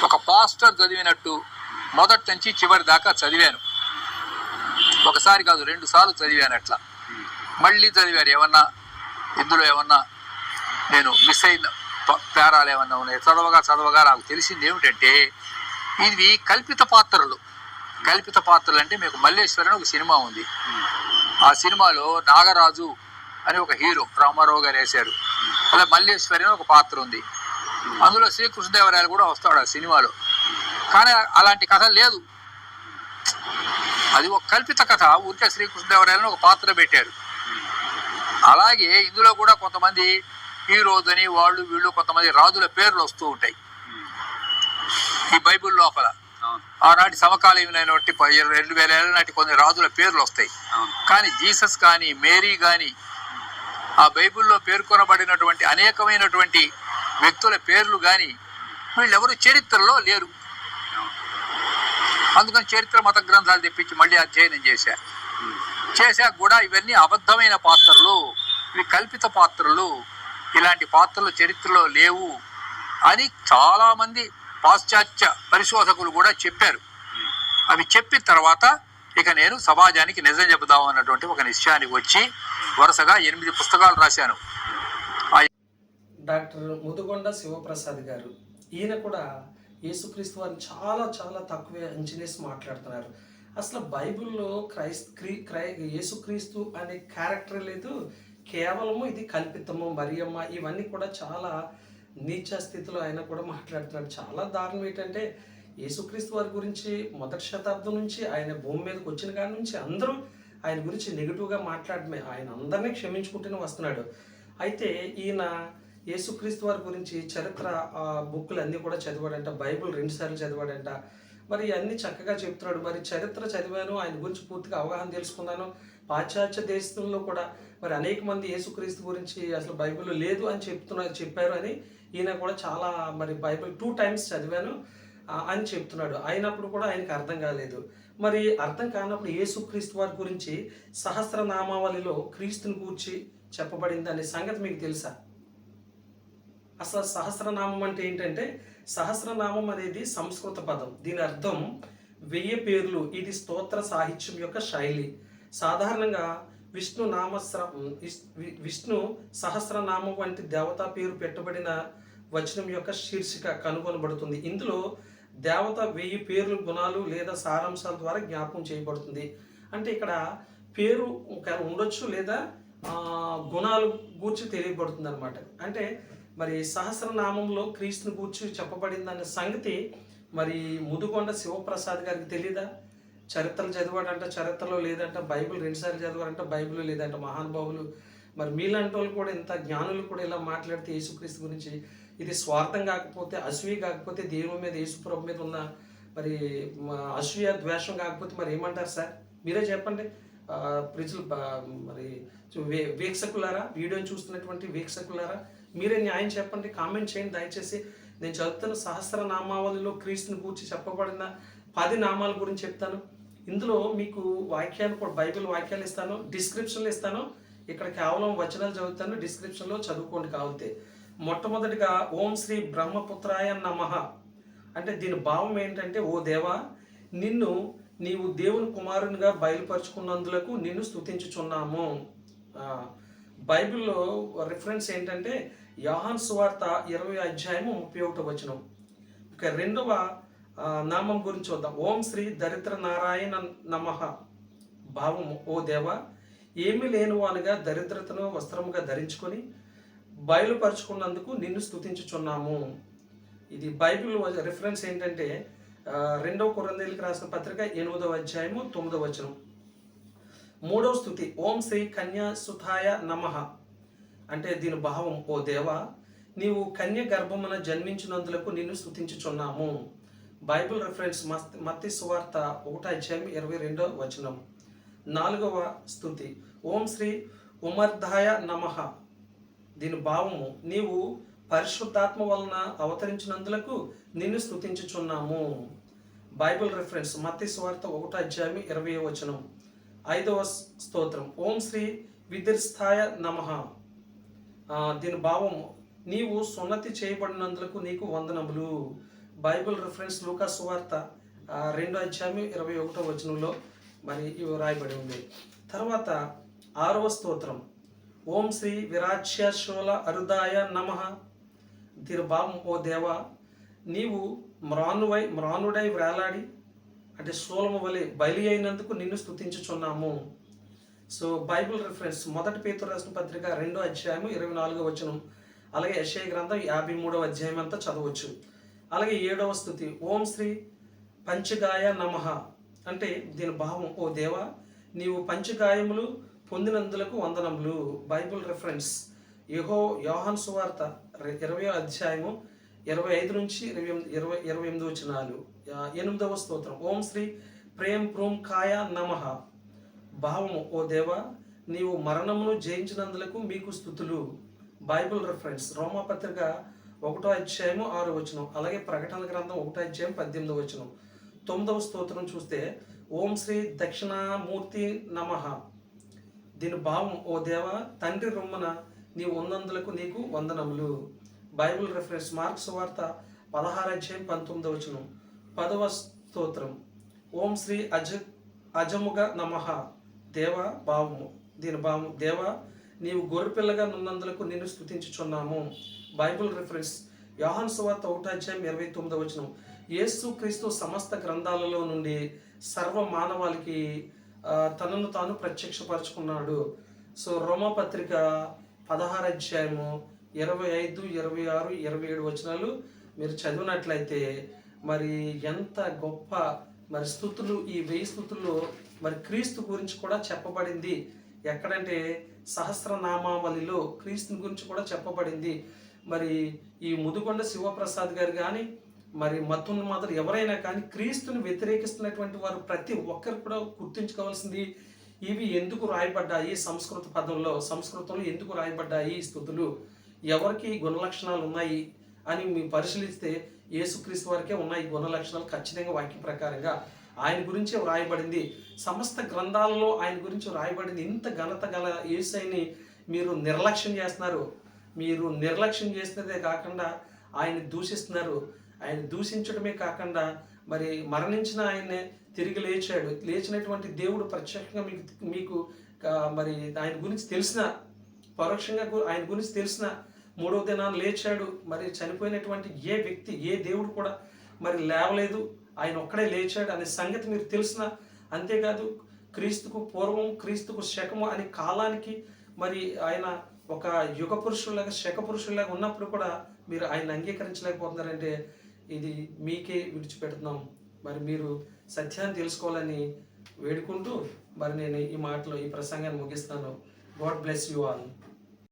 ఒక పాస్టర్ చదివినట్టు మొదటి నుంచి చివరి దాకా చదివాను. ఒకసారి కాదు, 2 సార్లు చదివాను. అట్లా మళ్ళీ చదివారు. ఏమన్నా ఇందులో ఏమన్నా నేను మిస్ అయిన పేరాలు ఏమన్నా ఉన్నాయి. చదవగా నాకు తెలిసింది ఏమిటంటే ఇవి కల్పిత పాత్రలు. కల్పిత పాత్రలు అంటే మీకు మల్లేశ్వరి అని ఒక సినిమా ఉంది. ఆ సినిమాలో నాగరాజు అని ఒక హీరో రామారావు గారు వేశారు. అలా మల్లేశ్వరి అని ఒక పాత్ర ఉంది. అందులో శ్రీకృష్ణదేవరాయలు కూడా వస్తాడు ఆ సినిమాలో. కానీ అలాంటి కథ లేదు. అది ఒక కల్పిత కథ. ఊరికే శ్రీకృష్ణదేవరాయలని ఒక పాత్ర పెట్టారు. అలాగే ఇందులో కూడా కొంతమంది హీరోస్ అని వాళ్ళు వీళ్ళు కొంతమంది రాజుల పేర్లు వస్తూ ఉంటాయి ఈ బైబిల్ లోపల. ఆనాటి సమకాలీనటువంటి 2000 ఏళ్ళ నాటి కొన్ని రాజుల పేర్లు వస్తాయి. కానీ జీసస్ కానీ మేరీ కానీ ఆ బైబిల్లో పేర్కొనబడినటువంటి అనేకమైనటువంటి వ్యక్తుల పేర్లు కానీ వీళ్ళెవరు చరిత్రలో లేరు. అందుకని చరిత్ర మత గ్రంథాలు తెప్పించి మళ్ళీ అధ్యయనం చేశాక కూడా ఇవన్నీ అబద్ధమైన పాత్రలు, ఇవి కల్పిత పాత్రలు, ఇలాంటి పాత్రలు చరిత్రలో లేవు అని చాలామంది పాశ్చాత్య పరిశోధకులు కూడా చెప్పారు. అవి చెప్పిన తర్వాత ఇక నేను సమాజానికి నిజం చెబుదాం అన్నటువంటి ఒక నిశ్చయానికి వచ్చి వరుసగా 8 పుస్తకాలు రాశాను. డాక్టర్ ముదుగొండ శివప్రసాద్ గారు, ఈయన కూడా యేసుక్రీస్తు వారిని చాలా చాలా తక్కువ అంచనేసి మాట్లాడుతున్నారు. అసలు బైబిల్లో యేసుక్రీస్తు అనే క్యారెక్టర్ లేదు, కేవలము ఇది కల్పితము, మరియమ్మ, ఇవన్నీ కూడా చాలా నీచ స్థితిలో ఆయన కూడా మాట్లాడుతున్నాడు. చాలా దారుణం ఏంటంటే యేసుక్రీస్తు వారి గురించి మొదటి శతాబ్దం నుంచి ఆయన భూమి మీదకి వచ్చిన కాడి నుంచి అందరూ ఆయన గురించి నెగిటివ్గా మాట్లాడమే, ఆయన అందరినీ క్షమించుకుంటూనే వస్తున్నాడు. అయితే ఈయన యేసుక్రీస్తు వారి గురించి చరిత్ర బుక్కులు అన్నీ కూడా చదివాడంట, బైబిల్ 2 సార్లు చదివాడంట. మరి అన్నీ చక్కగా చెప్తున్నాడు. మరి చరిత్ర చదివాను, ఆయన గురించి పూర్తిగా అవగాహన తెలుసుకున్నాను. పాశ్చాత్య దేశంలో కూడా మరి అనేక మంది యేసుక్రీస్తు గురించి అసలు బైబిల్లో లేదు అని చెప్పారు అని ఈయన కూడా చాలా మరి బైబిల్ 2 times చదివాను అని చెప్తున్నాడు. అయినప్పుడు కూడా ఆయనకు అర్థం కాలేదు. మరి అర్థం కానప్పుడు యేసుక్రీస్తు వారి గురించి సహస్రనామావళిలో క్రీస్తుని గూర్చి చెప్పబడింది అనే సంగతి మీకు తెలుసా? అసలు సహస్రనామం అంటే ఏంటంటే, సహస్రనామం అనేది సంస్కృత పదం. దీని అర్థం 1000 పేర్లు. ఇది స్తోత్ర సాహిత్యం యొక్క శైలి. సాధారణంగా విష్ణు సహస్రనామం వంటి దేవతా పేరు పెట్టబడిన వచనం యొక్క శీర్షిక కనుగొనబడుతుంది. ఇందులో దేవత 1000 పేర్లు, గుణాలు లేదా సారాంశాల ద్వారా జ్ఞాపకం చేయబడుతుంది. అంటే ఇక్కడ పేరు ఉండొచ్చు లేదా గుణాలు గూర్చి తెలియబడుతుంది అనమాట. అంటే మరి సహస్రనామంలో క్రీస్తుని గూర్చి చెప్పబడిందన్న సంగతి మరి ముదుగొండ శివప్రసాద్ గారికి తెలీదా? చరిత్రలు చదివాడంట, చరిత్రలో లేదంట. బైబిల్ 2 సార్లు చదివారంట, బైబిల్లో లేదంట. మహానుభావులు మరి మీలాంటి వాళ్ళు కూడా, ఇంత జ్ఞానులు కూడా ఇలా మాట్లాడితే యేసుక్రీస్తు గురించి ఇది స్వార్థం కాకపోతే, అసూయ కాకపోతే, దేవుని మీద యేసుప్రభు మీద ఉన్న మరి అసూయ ద్వేషం కాకపోతే మరి ఏమంటారు సార్? మీరే చెప్పండి. ప్రజలు మరి వీక్షకులారా, వీడియోని చూస్తున్నటువంటి వీక్షకులారా, మీరే న్యాయం చెప్పండి, కామెంట్ చేయండి దయచేసి. నేను చదువుతున్న సహస్రనామావళిలో క్రీస్తుని గురించి చెప్పబడిన 10 నామాల గురించి చెప్తాను. ఇందులో మీకు వాక్యాలు కూడా, బైబిల్ వాక్యాలు ఇస్తాను, డిస్క్రిప్షన్లో ఇస్తాను. ఇక్కడ కేవలం వచనాలు చదువుతాను, డిస్క్రిప్షన్లో చదువుకోండి కావాలితే. మొట్టమొదటిగా ఓం శ్రీ బ్రహ్మపుత్రాయ నమః అంటే దీని భావం ఏంటంటే, ఓ దేవా, నీవు దేవుని కుమారునిగా బయలుపరుచుకున్నందులకు నిన్ను స్తుతించుచున్నాము. బైబిల్లో రిఫరెన్స్ ఏంటంటే యోహాను సువార్త 20:31. ఇక రెండవ నామం గురించి చూద్దాం. ఓం శ్రీ దరిద్ర నారాయణ నమః. భావము, ఓ దేవా, ఏమీ లేనివానుగా దరిద్రతను వస్త్రముగా ధరించుకొని బయలుపరుచుకున్నందుకు నిన్ను స్తుతించుచున్నాము. ఇది బైబిల్ రిఫరెన్స్ ఏంటంటే 2 కొరింథీయులకు రాసిన పత్రిక 8:9. మూడవ స్తుతి, ఓం శ్రీ కన్యాసుతాయ నమః అంటే దీని భావం, ఓ దేవా, నీవు కన్య గర్భమున జన్మించినందులకు నిన్ను స్తుతించుచున్నాము. బైబిల్ రిఫరెన్స్ మత్తయి సువార్త 1:22. నాలుగవ స్తుతి, ఓం శ్రీ ఉమర్ధాయ నమః. దీని భావము, నీవు పరిశుద్ధాత్మ వలన అవతరించినందులకు నిన్ను స్తుతించుచున్నాము. బైబిల్ రిఫరెన్స్ మత్తయి సువార్త 1:20. ఐదవ స్తోత్రం, ఓం శ్రీ విదిర్స్థాయ నమః. దీని భావము, నీవు సున్నతి చేయబడినందులకు నీకు వందనములు. బైబిల్ రిఫరెన్స్ లూకా సువార్త 2వ అధ్యాయం 21వ వచనంలో మరి ఇవి రాయబడి ఉంది. తర్వాత 6వ స్తోత్రం, ఓం శ్రీ విరాజ్య శూల అరుదాయ నమః. దీని భావం, ఓ దేవా, నీవు మ్రానుడై వేలాడి అంటే శూలము వలె బలి అయినందుకు నిన్ను స్తుతించుచున్నాము. సో బైబిల్ రిఫరెన్స్ 1 పేతురు రాసిన పత్రిక 2వ అధ్యాయం 24వ వచనం, అలాగే యెషయా గ్రంథం 53వ అధ్యాయం అంతా చదవచ్చు. అలాగే 7వ స్తుతి, ఓం శ్రీ పంచగాయ నమః. అంటే దీని భావం, ఓ దేవా, నీవు పంచగాయములు పొందినందులకు వందనములు. బైబిల్ రిఫరెన్స్ యోహాను సువార్త 20వ అధ్యాయము 25 నుంచి 28 వచనాలు. 8వ స్తోత్రం, ఓం శ్రీ ప్రేమ్ ప్రూమ్ కాయ నమః. భావము, ఓ దేవా, నీవు మరణమును జయించినందులకు మీకు స్తుతులు. బైబిల్ రిఫరెన్స్ రోమాపత్రిక 1వ అధ్యాయము 6వ వచనం, అలాగే ప్రకటన గ్రంథం 1వ అధ్యాయం 18వ వచనం. 9వ స్తోత్రం చూస్తే, ఓం శ్రీ దక్షిణామూర్తి నమః. దీని భావం, ఓ దేవా, తండ్రి రొమ్మున నీవు ఉన్నందులకు నీకు వందనములు. బైబిల్ రిఫరెన్స్ మార్క్స్ వార్త 16వ అధ్యాయం 19వ వచనం. 10వ స్తోత్రం, ఓం శ్రీ అజముగ నమః. దేవా భావము, దీని భావము, దేవా, నీవు గొర్రెపిల్లగా నున్నందులకు నిన్ను స్తుతించుచున్నాము. బైబిల్ రిఫరెన్స్ యోహాను సువార్త 1వ అధ్యాయం 29వ వచనం, యేసు క్రీస్తు సమస్త గ్రంథాలలో నుండి సర్వ మానవాళికి తనను తాను ప్రత్యక్షపరచుకున్నాడు. సో రోమాపత్రిక 16వ అధ్యాయము 25, 26, 27 వచనాలు మీరు చదివినట్లయితే మరి ఎంత గొప్ప మరి స్తుతులు, ఈ 1000 స్తుతుల్లో మరి క్రీస్తు గురించి కూడా చెప్పబడింది. ఎక్కడంటే సహస్రనామావళిలో క్రీస్తుని గురించి కూడా చెప్పబడింది. మరి ఈ ముదుగొండ శివప్రసాద్ గారు కానీ మరి మతున్మాతలు ఎవరైనా కానీ క్రీస్తుని వ్యతిరేకిస్తున్నటువంటి వారు ప్రతి ఒక్కరు కూడా గుర్తుంచుకోవాల్సింది, ఇవి ఎందుకు రాయబడ్డాయి సంస్కృతంలో ఎందుకు రాయబడ్డాయి ఈ స్తుతులు, ఎవరికి గుణలక్షణాలు ఉన్నాయి అని మీరు పరిశీలిస్తే యేసుక్రీస్తు వారికే ఉన్నాయి గుణ లక్షణాలు ఖచ్చితంగా వాక్య ప్రకారంగా. ఆయన గురించి వ్రాయబడింది, సమస్త గ్రంథాలలో ఆయన గురించి వ్రాయబడింది. ఇంత ఘనత గల యేసుని మీరు నిర్లక్ష్యం చేస్తున్నారు. మీరు నిర్లక్ష్యం చేసినదే కాకుండా ఆయన దూషిస్తున్నారు. ఆయన దూషించడమే కాకుండా మరి మరణించిన ఆయన్నే తిరిగి లేచినటువంటి దేవుడు ప్రత్యేకంగా మీకు మరి ఆయన గురించి తెలిసిన, పరోక్షంగా ఆయన గురించి తెలిసిన, 3వ దినాన్ని లేచాడు. మరి చనిపోయినటువంటి ఏ వ్యక్తి, ఏ దేవుడు కూడా మరి లేవలేదు, ఆయన ఒక్కడే లేచాడు అనే సంగతి మీరు తెలిసిన, అంతేకాదు క్రీస్తుకు పూర్వం క్రీస్తుకు శకము అనే కాలానికి మరి ఆయన ఒక యుగ పురుషుల్లాగా శక పురుషుల్లాగా ఉన్నప్పుడు కూడా మీరు ఆయన అంగీకరించలేకపోతున్నారంటే ఇది మీకే విడిచిపెడుతున్నాం. మరి మీరు సత్యాన్ని తెలుసుకోవాలని వేడుకుంటూ మరి నేను ఈ ప్రసంగాన్ని ముగిస్తాను. God bless you all.